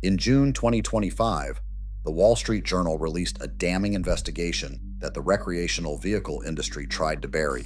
In June 2025, the Wall Street Journal released a damning investigation that the recreational vehicle industry tried to bury.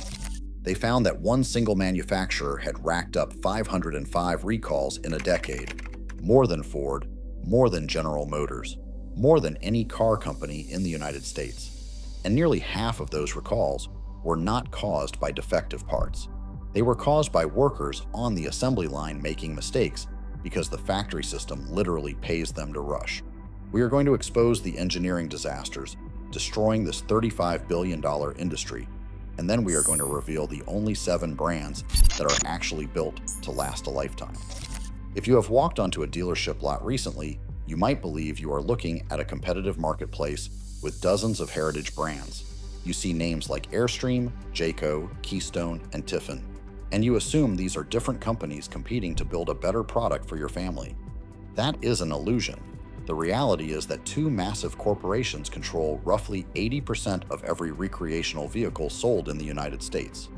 They found that one single manufacturer had racked up 505 recalls in a decade, more than Ford, more than General Motors, more than any car company in the United States. And nearly half of those recalls were not caused by defective parts. They were caused by workers on the assembly line making mistakes because the factory system literally pays them to rush. We are going to expose the engineering disasters, destroying this $35 billion industry, and then we are going to reveal the only 7 brands that are actually built to last a lifetime. If you have walked onto a dealership lot recently, you might believe you are looking at a competitive marketplace with dozens of heritage brands. You see names like Airstream, Jayco, Keystone, and Tiffin, and you assume these are different companies competing to build a better product for your family. That is an illusion. The reality is that 2 massive corporations control roughly 80% of every recreational vehicle sold in the United States.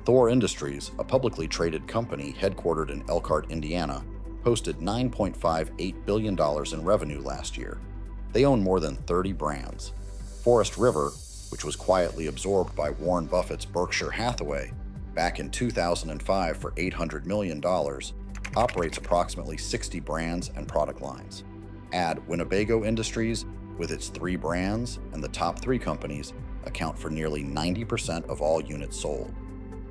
Thor Industries, a publicly traded company headquartered in Elkhart, Indiana, posted $9.58 billion in revenue last year. They own more than 30 brands. Forest River, which was quietly absorbed by Warren Buffett's Berkshire Hathaway back in 2005 for $800 million, operates approximately 60 brands and product lines. Add Winnebago Industries with its 3 brands, and the top 3 companies account for nearly 90% of all units sold.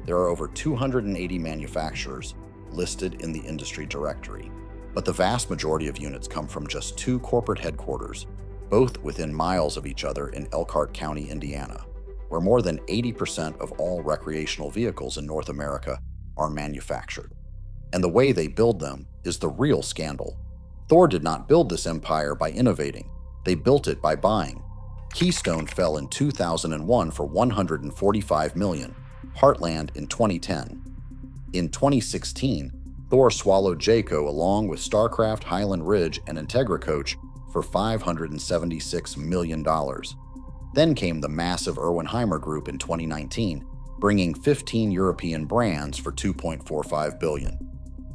There are over 280 manufacturers listed in the industry directory, but the vast majority of units come from just 2 corporate headquarters, both within miles of each other in Elkhart County, Indiana, where more than 80% of all recreational vehicles in North America are manufactured. And the way they build them is the real scandal. Thor did not build this empire by innovating. They built it by buying. Keystone fell in 2001 for $145 million, Heartland in 2010. In 2016, Thor swallowed Jayco along with StarCraft, Highland Ridge, and IntegraCoach for $576 million. Then came the massive Erwin-Heimer Group in 2019, bringing 15 European brands for $2.45 billion.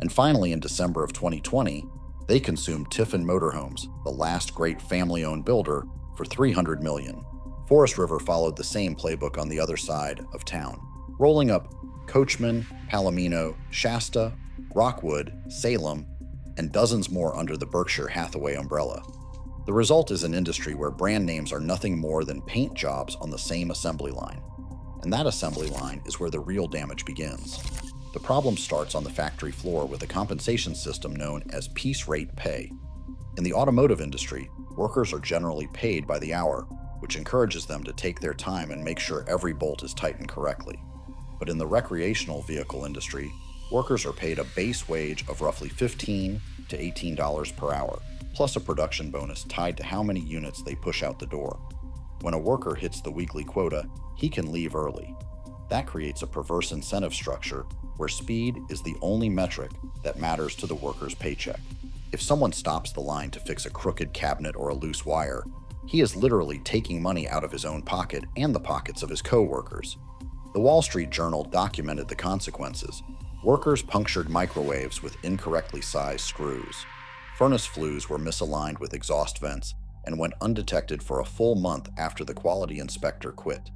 And finally, in December of 2020, they consumed Tiffin Motorhomes, the last great family-owned builder, for $300 million. Forest River followed the same playbook on the other side of town, rolling up Coachman, Palomino, Shasta, Rockwood, Salem, and dozens more under the Berkshire Hathaway umbrella. The result is an industry where brand names are nothing more than paint jobs on the same assembly line. And that assembly line is where the real damage begins. The problem starts on the factory floor with a compensation system known as piece rate pay. In the automotive industry, workers are generally paid by the hour, which encourages them to take their time and make sure every bolt is tightened correctly. But in the recreational vehicle industry, workers are paid a base wage of roughly $15 to $18 per hour, plus a production bonus tied to how many units they push out the door. When a worker hits the weekly quota, he can leave early. That creates a perverse incentive structure where speed is the only metric that matters to the worker's paycheck. If someone stops the line to fix a crooked cabinet or a loose wire, he is literally taking money out of his own pocket and the pockets of his co-workers. The Wall Street Journal documented the consequences. Workers punctured microwaves with incorrectly sized screws. Furnace flues were misaligned with exhaust vents and went undetected for a full month after the quality inspector quit.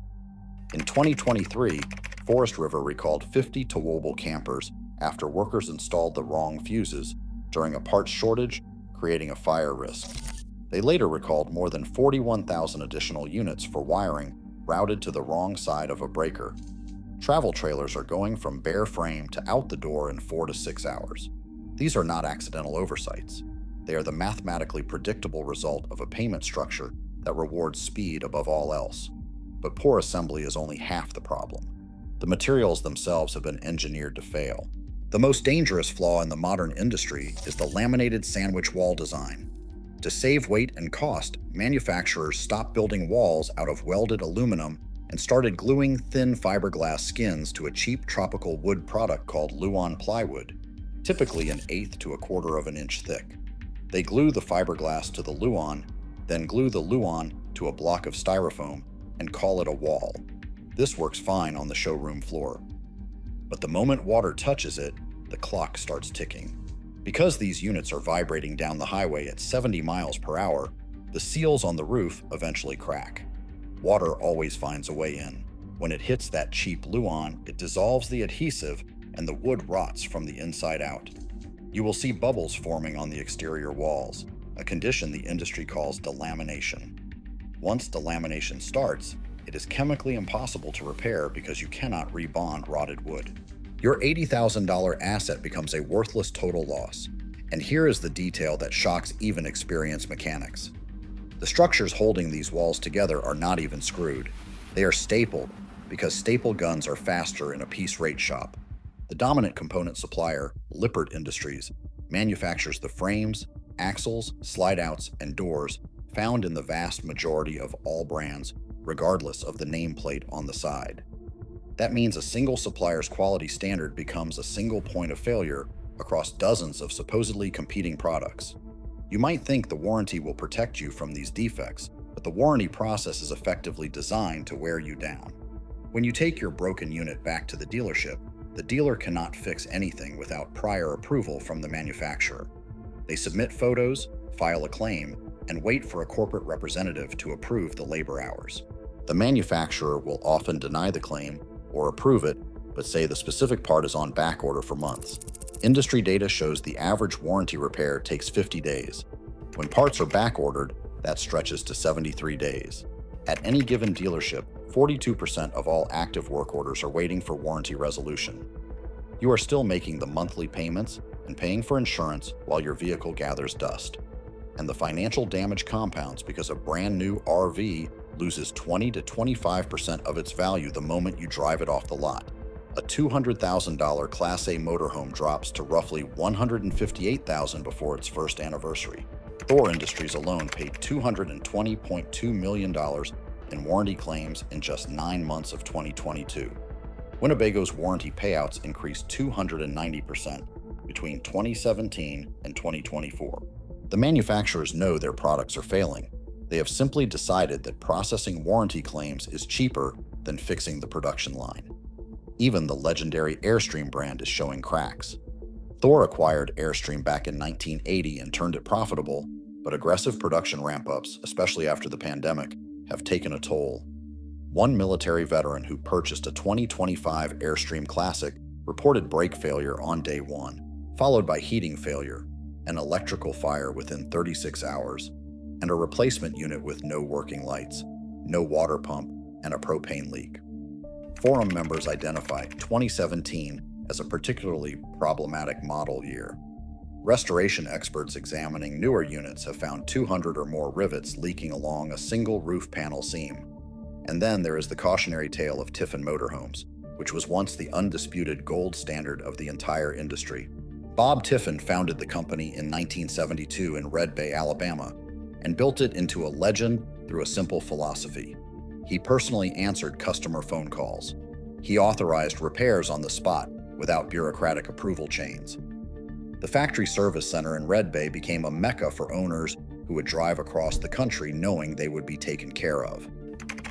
In 2023, Forest River recalled 50 towable campers after workers installed the wrong fuses during a parts shortage, creating a fire risk. They later recalled more than 41,000 additional units for wiring routed to the wrong side of a breaker. Travel trailers are going from bare frame to out the door in 4 to 6 hours. These are not accidental oversights. They are the mathematically predictable result of a payment structure that rewards speed above all else. But poor assembly is only half the problem. The materials themselves have been engineered to fail. The most dangerous flaw in the modern industry is the laminated sandwich wall design. To save weight and cost, manufacturers stopped building walls out of welded aluminum and started gluing thin fiberglass skins to a cheap tropical wood product called luan plywood, typically an eighth to a quarter of an inch thick. They glue the fiberglass to the luan, then glue the luan to a block of styrofoam and call it a wall. This works fine on the showroom floor. But the moment water touches it, the clock starts ticking. Because these units are vibrating down the highway at 70 miles per hour, the seals on the roof eventually crack. Water always finds a way in. When it hits that cheap luan, it dissolves the adhesive and the wood rots from the inside out. You will see bubbles forming on the exterior walls, a condition the industry calls delamination. Once delamination starts, it is chemically impossible to repair because you cannot rebond rotted wood. Your $80,000 asset becomes a worthless total loss. And here is the detail that shocks even experienced mechanics. The structures holding these walls together are not even screwed. They are stapled, because staple guns are faster in a piece rate shop. The dominant component supplier, Lippert Industries, manufactures the frames, axles, slide-outs, and doors found in the vast majority of all brands, regardless of the nameplate on the side. That means a single supplier's quality standard becomes a single point of failure across dozens of supposedly competing products. You might think the warranty will protect you from these defects, but the warranty process is effectively designed to wear you down. When you take your broken unit back to the dealer cannot fix anything without prior approval from the manufacturer. They submit photos, file a claim, and wait for a corporate representative to approve the labor hours. The manufacturer will often deny the claim or approve it, but say the specific part is on back order for months. Industry data shows the average warranty repair takes 50 days. When parts are back ordered, that stretches to 73 days. At any given dealership, 42% of all active work orders are waiting for warranty resolution. You are still making the monthly payments and paying for insurance while your vehicle gathers dust. And the financial damage compounds because a brand new RV loses 20 to 25% of its value the moment you drive it off the lot. A $200,000 Class A motorhome drops to roughly $158,000 before its first anniversary. Thor Industries alone paid $220.2 million in warranty claims in just 9 months of 2022. Winnebago's warranty payouts increased 290% between 2017 and 2024. The manufacturers know their products are failing. They have simply decided that processing warranty claims is cheaper than fixing the production line. Even the legendary Airstream brand is showing cracks. Thor acquired Airstream back in 1980 and turned it profitable, but aggressive production ramp-ups, especially after the pandemic, have taken a toll. One military veteran who purchased a 2025 Airstream Classic reported brake failure on day one, followed by heating failure, an electrical fire within 36 hours, and a replacement unit with no working lights, no water pump, and a propane leak. Forum members identify 2017 as a particularly problematic model year. Restoration experts examining newer units have found 200 or more rivets leaking along a single roof panel seam. And then there is the cautionary tale of Tiffin motorhomes, which was once the undisputed gold standard of the entire industry. Bob Tiffin founded the company in 1972 in Red Bay, Alabama, and built it into a legend through a simple philosophy. He personally answered customer phone calls. He authorized repairs on the spot without bureaucratic approval chains. The factory service center in Red Bay became a mecca for owners who would drive across the country knowing they would be taken care of.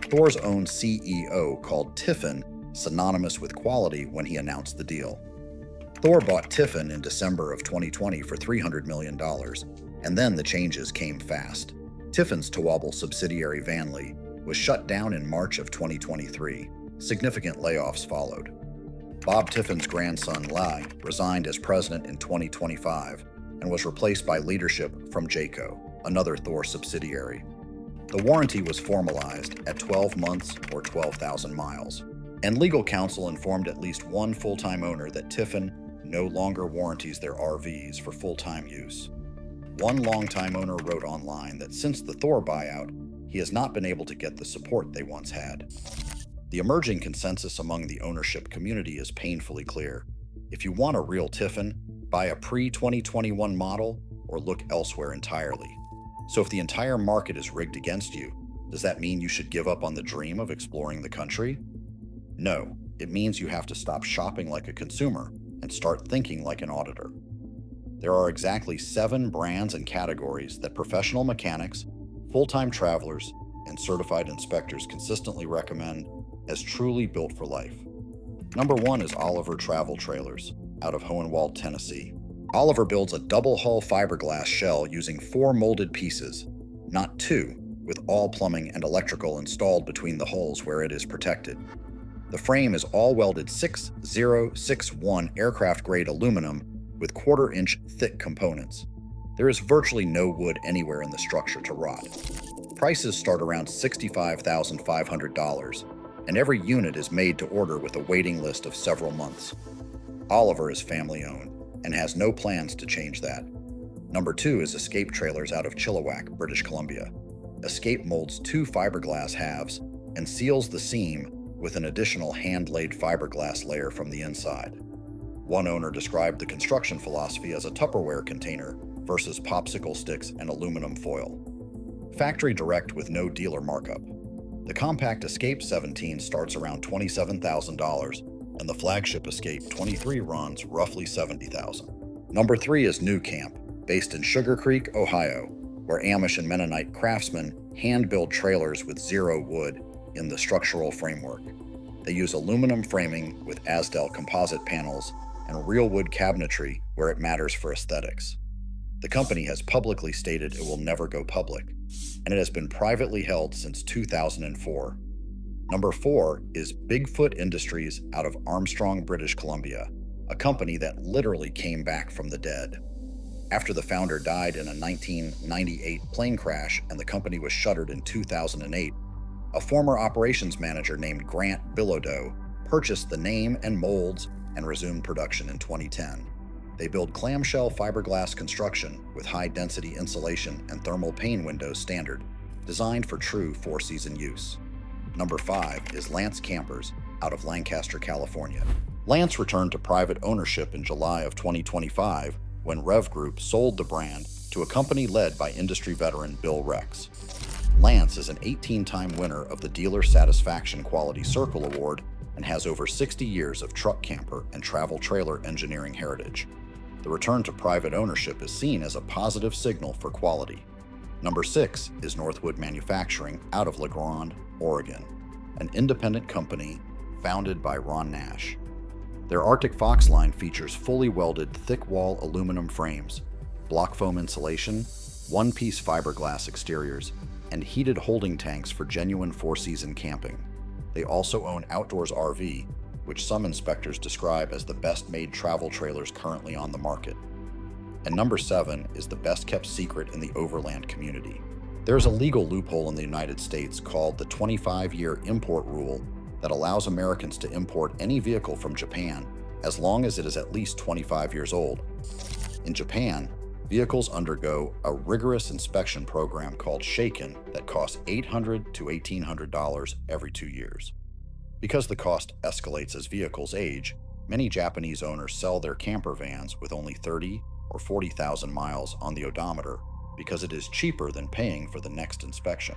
Thor's own CEO called Tiffin synonymous with quality when he announced the deal. Thor bought Tiffin in December of 2020 for $300 million, and then the changes came fast. Tiffin's Duopoly subsidiary Vanley was shut down in March of 2023. Significant layoffs followed. Bob Tiffin's grandson, Lai, resigned as president in 2025 and was replaced by leadership from Jayco, another Thor subsidiary. The warranty was formalized at 12 months or 12,000 miles, and legal counsel informed at least one full-time owner that Tiffin no longer warranties their RVs for full-time use. One longtime owner wrote online that since the Thor buyout, he has not been able to get the support they once had. The emerging consensus among the ownership community is painfully clear. If you want a real Tiffin, buy a pre-2021 model or look elsewhere entirely. So if the entire market is rigged against you, does that mean you should give up on the dream of exploring the country? No, it means you have to stop shopping like a consumer and start thinking like an auditor. There are exactly 7 brands and categories that professional mechanics, full-time travelers, and certified inspectors consistently recommend as truly built for life. Number 1 is Oliver Travel Trailers, out of Hohenwald, Tennessee. Oliver builds a double-hull fiberglass shell using 4 molded pieces, not 2, with all plumbing and electrical installed between the hulls where it is protected. The frame is all welded 6061 aircraft-grade aluminum with quarter-inch thick components. There is virtually no wood anywhere in the structure to rot. Prices start around $65,500, and every unit is made to order with a waiting list of several months. Oliver is family-owned and has no plans to change that. Number 2 is Escape Trailers out of Chilliwack, British Columbia. Escape molds 2 fiberglass halves and seals the seam with an additional hand-laid fiberglass layer from the inside. One owner described the construction philosophy as a Tupperware container versus popsicle sticks and aluminum foil. Factory direct with no dealer markup. The compact Escape 17 starts around $27,000, and the flagship Escape 23 runs roughly $70,000. Number 3 is New Camp, based in Sugar Creek, Ohio, where Amish and Mennonite craftsmen hand-build trailers with 0 wood in the structural framework. They use aluminum framing with Asdel composite panels and real wood cabinetry where it matters for aesthetics. The company has publicly stated it will never go public, and it has been privately held since 2004. Number 4 is Bigfoot Industries out of Armstrong, British Columbia, a company that literally came back from the dead. After the founder died in a 1998 plane crash and the company was shuttered in 2008, a former operations manager named Grant Bilodeau purchased the name and molds and resumed production in 2010. They build clamshell fiberglass construction with high-density insulation and thermal pane windows standard, designed for true 4-season use. Number 5 is Lance Campers out of Lancaster, California. Lance returned to private ownership in July of 2025 when Rev Group sold the brand to a company led by industry veteran Bill Rex. Lance is an 18-time winner of the Dealer Satisfaction Quality Circle Award and has over 60 years of truck camper and travel trailer engineering heritage. The return to private ownership is seen as a positive signal for quality. Number 6 is Northwood Manufacturing out of La Grande, Oregon, an independent company founded by Ron Nash. Their Arctic Fox line features fully welded thick-wall aluminum frames, block foam insulation, one-piece fiberglass exteriors, and heated holding tanks for genuine 4-season camping. They also own Outdoors RV, which some inspectors describe as the best-made travel trailers currently on the market. And number 7 is the best-kept secret in the overland community. There is a legal loophole in the United States called the 25-year import rule that allows Americans to import any vehicle from Japan as long as it is at least 25 years old. In Japan, vehicles undergo a rigorous inspection program called Shaken that costs $800 to $1,800 every 2 years. Because the cost escalates as vehicles age, many Japanese owners sell their camper vans with only 30 or 40,000 miles on the odometer because it is cheaper than paying for the next inspection.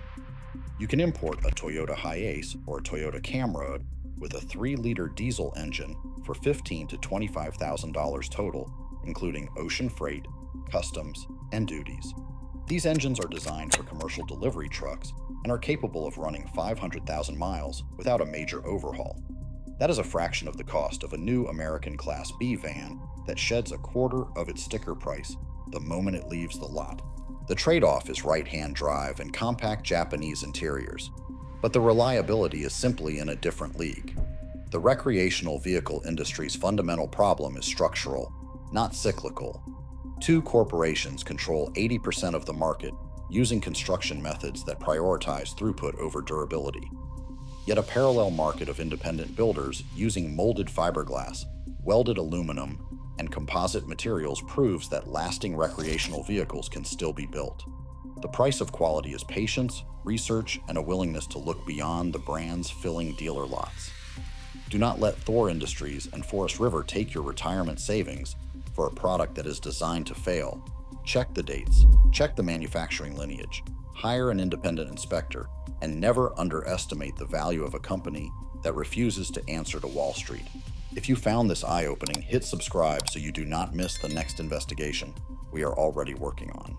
You can import a Toyota Hiace or a Toyota Camry with a 3-liter diesel engine for $15,000 to $25,000 total, including ocean freight, customs, and duties. These engines are designed for commercial delivery trucks and are capable of running 500,000 miles without a major overhaul. That is a fraction of the cost of a new American Class B van that sheds a quarter of its sticker price the moment it leaves the lot. The trade-off is right-hand drive and compact Japanese interiors, but the reliability is simply in a different league. The recreational vehicle industry's fundamental problem is structural, not cyclical. 2 corporations control 80% of the market, using construction methods that prioritize throughput over durability. Yet a parallel market of independent builders using molded fiberglass, welded aluminum, and composite materials proves that lasting recreational vehicles can still be built. The price of quality is patience, research, and a willingness to look beyond the brands filling dealer lots. Do not let Thor Industries and Forest River take your retirement savings for a product that is designed to fail. Check the dates, check the manufacturing lineage, hire an independent inspector, and never underestimate the value of a company that refuses to answer to Wall Street. If you found this eye-opening, hit subscribe so you do not miss the next investigation we are already working on.